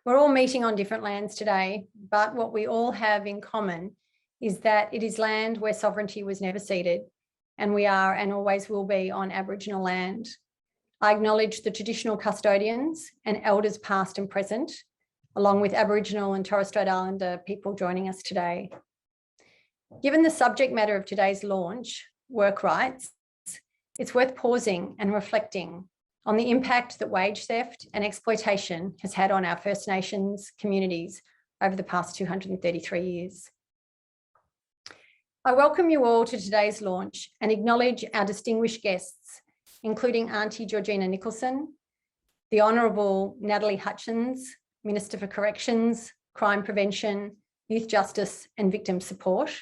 We're all meeting on different lands today, but what we all have in common is that it is land where sovereignty was never ceded, and we are and always will be on Aboriginal land. I acknowledge the traditional custodians and elders past and present, along with Aboriginal and Torres Strait Islander people joining us today. Given the subject matter of today's launch, work rights, it's worth pausing and reflecting on the impact that wage theft and exploitation has had on our First Nations communities over the past 233 years. I welcome you all to today's launch and acknowledge our distinguished guests, including Auntie Georgina Nicholson, the Honourable Natalie Hutchins, Minister for Corrections, Crime Prevention, Youth Justice and Victim Support.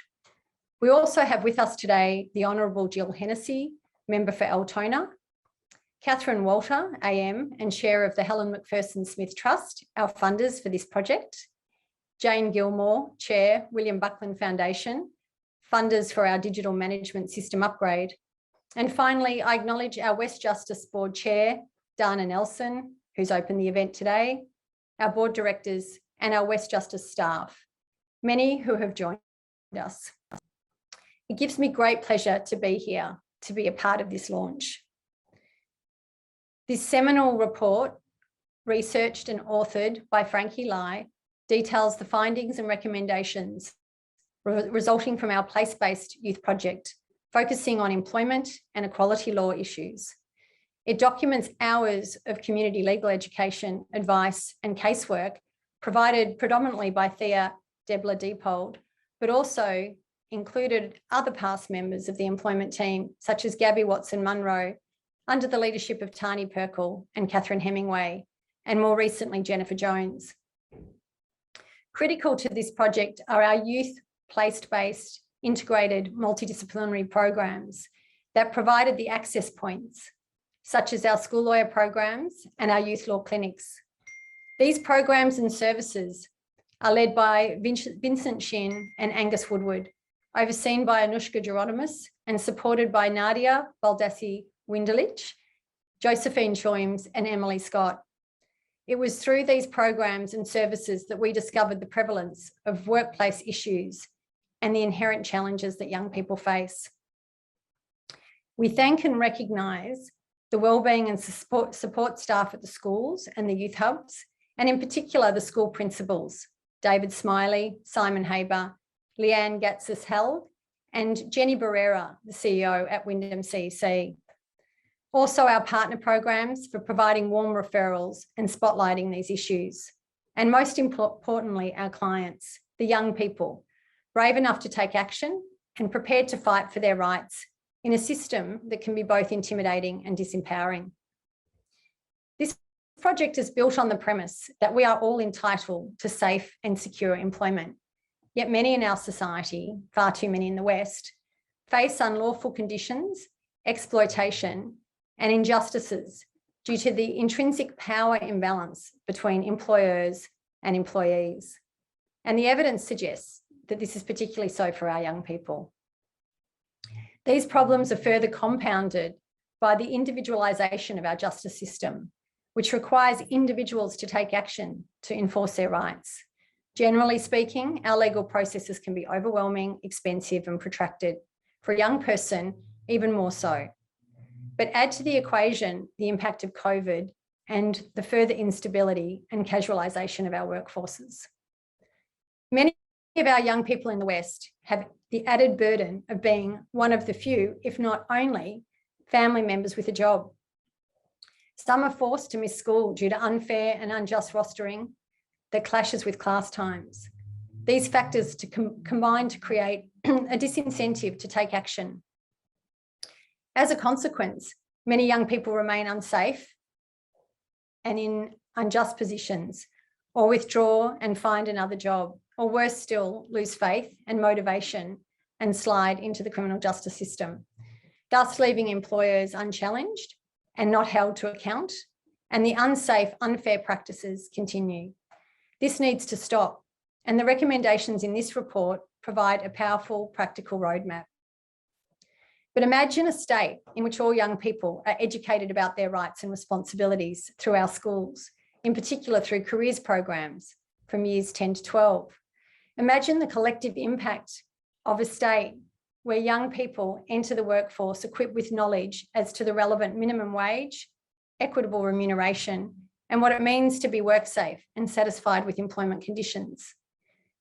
We also have with us today the Honourable Jill Hennessy, Member for Altona, Catherine Walter, AM and Chair of the Helen McPherson Smith Trust, our funders for this project, Jane Gilmore, Chair, William Buckland Foundation, funders for our digital management system upgrade. And finally, I acknowledge our WEstjustice Board Chair, Dana Nelson, who's opened the event today, our board directors and our WEstjustice staff, many who have joined us. It gives me great pleasure to be here, to be a part of this launch. This seminal report, researched and authored by Frankie Lai, details the findings and recommendations resulting from our place-based youth project, focusing on employment and equality law issues. It documents hours of community legal education, advice and casework provided predominantly by Thea Debler-Diepold, but also included other past members of the employment team, such as Gabby Watson-Munro, under the leadership of Tani Perkle and Catherine Hemingway, and more recently, Jennifer Jones. Critical to this project are our youth place-based integrated multidisciplinary programs that provided the access points, such as our school lawyer programs and our youth law clinics. These programs and services are led by Vincent Shin and Angus Woodward, overseen by Anushka Geronimus and supported by Nadia Baldassi Windelich, Josephine Choims and Emily Scott. It was through these programs and services that we discovered the prevalence of workplace issues and the inherent challenges that young people face. We thank and recognise the wellbeing and support staff at the schools and the youth hubs, and in particular the school principals, David Smiley, Simon Haber, Leanne Gatsis-Held, and Jenny Barrera, the CEO at Wyndham CEC. Also our partner programs for providing warm referrals and spotlighting these issues. And most importantly, our clients, the young people, brave enough to take action and prepared to fight for their rights in a system that can be both intimidating and disempowering. This project is built on the premise that we are all entitled to safe and secure employment. Yet many in our society, far too many in the West, face unlawful conditions, exploitation, and injustices due to the intrinsic power imbalance between employers and employees. And the evidence suggests that this is particularly so for our young people. These problems are further compounded by the individualisation of our justice system, which requires individuals to take action to enforce their rights. Generally speaking, our legal processes can be overwhelming, expensive and protracted. For a young person, even more so. But add to the equation the impact of COVID and the further instability and casualisation of our workforces. Many of our young people in the West have the added burden of being one of the few, if not only, family members with a job. Some are forced to miss school due to unfair and unjust rostering that clashes with class times. These factors combine to create a disincentive to take action. As a consequence, many young people remain unsafe and in unjust positions, or withdraw and find another job, or worse still, lose faith and motivation and slide into the criminal justice system, thus leaving employers unchallenged and not held to account, and the unsafe, unfair practices continue. This needs to stop, and the recommendations in this report provide a powerful, practical roadmap. But imagine a state in which all young people are educated about their rights and responsibilities through our schools, in particular through careers programs from years 10 to 12. Imagine the collective impact of a state where young people enter the workforce equipped with knowledge as to the relevant minimum wage, equitable remuneration, and what it means to be work safe and satisfied with employment conditions.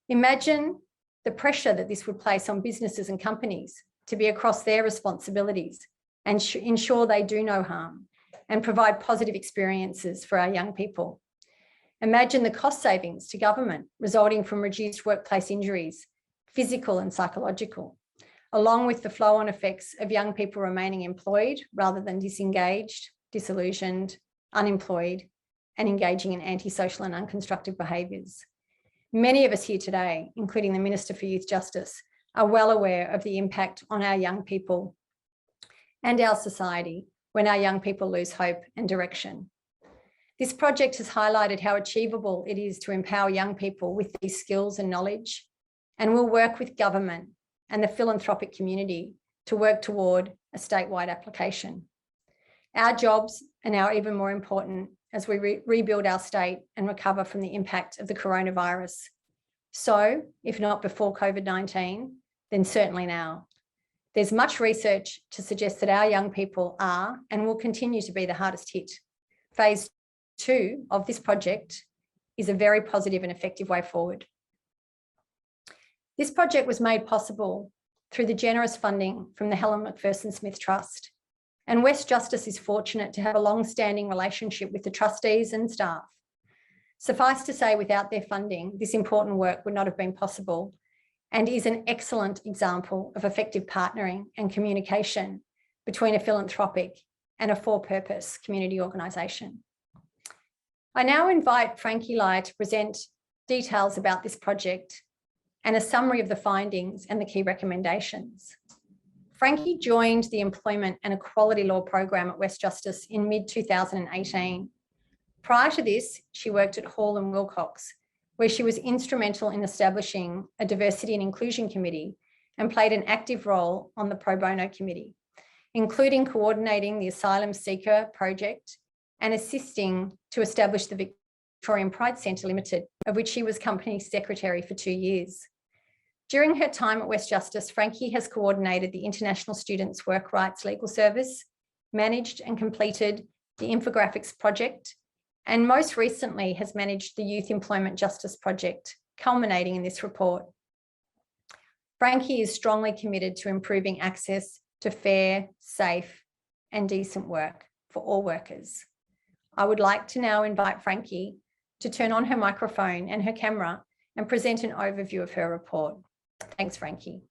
Imagine the pressure that this would place on businesses and companies to be across their responsibilities and ensure they do no harm and provide positive experiences for our young people. Imagine the cost savings to government resulting from reduced workplace injuries, physical and psychological, along with the flow-on effects of young people remaining employed rather than disengaged, disillusioned, unemployed, and engaging in antisocial and unconstructive behaviours. Many of us here today, including the Minister for Youth Justice, are well aware of the impact on our young people and our society when our young people lose hope and direction. This project has highlighted how achievable it is to empower young people with these skills and knowledge, and will work with government and the philanthropic community to work toward a statewide application. Our jobs are now even more important as we rebuild our state and recover from the impact of the coronavirus. So, if not before COVID-19, then certainly now. There's much research to suggest that our young people are and will continue to be the hardest hit. Phase 2 of this project is a very positive and effective way forward. This project was made possible through the generous funding from the Helen McPherson Smith Trust. And WEstjustice is fortunate to have a long-standing relationship with the trustees and staff. Suffice to say, without their funding, this important work would not have been possible, and is an excellent example of effective partnering and communication between a philanthropic and a for-purpose community organisation. I now invite Frankie Lai to present details about this project and a summary of the findings and the key recommendations. Frankie joined the Employment and Equality Law program at WEstjustice in mid-2018. Prior to this, she worked at Hall and Wilcox, where she was instrumental in establishing a diversity and inclusion committee and played an active role on the pro bono committee, including coordinating the Asylum Seeker project and assisting to establish the Victorian Pride Centre Limited, of which she was company secretary for 2 years. During her time at WEstjustice, Frankie has coordinated the International Students' Work Rights Legal Service, managed and completed the Infographics project, and most recently has managed the Youth Employment Justice project, culminating in this report. Frankie is strongly committed to improving access to fair, safe, and decent work for all workers. I would like to now invite Frankie to turn on her microphone and her camera and present an overview of her report. Thanks, Frankie.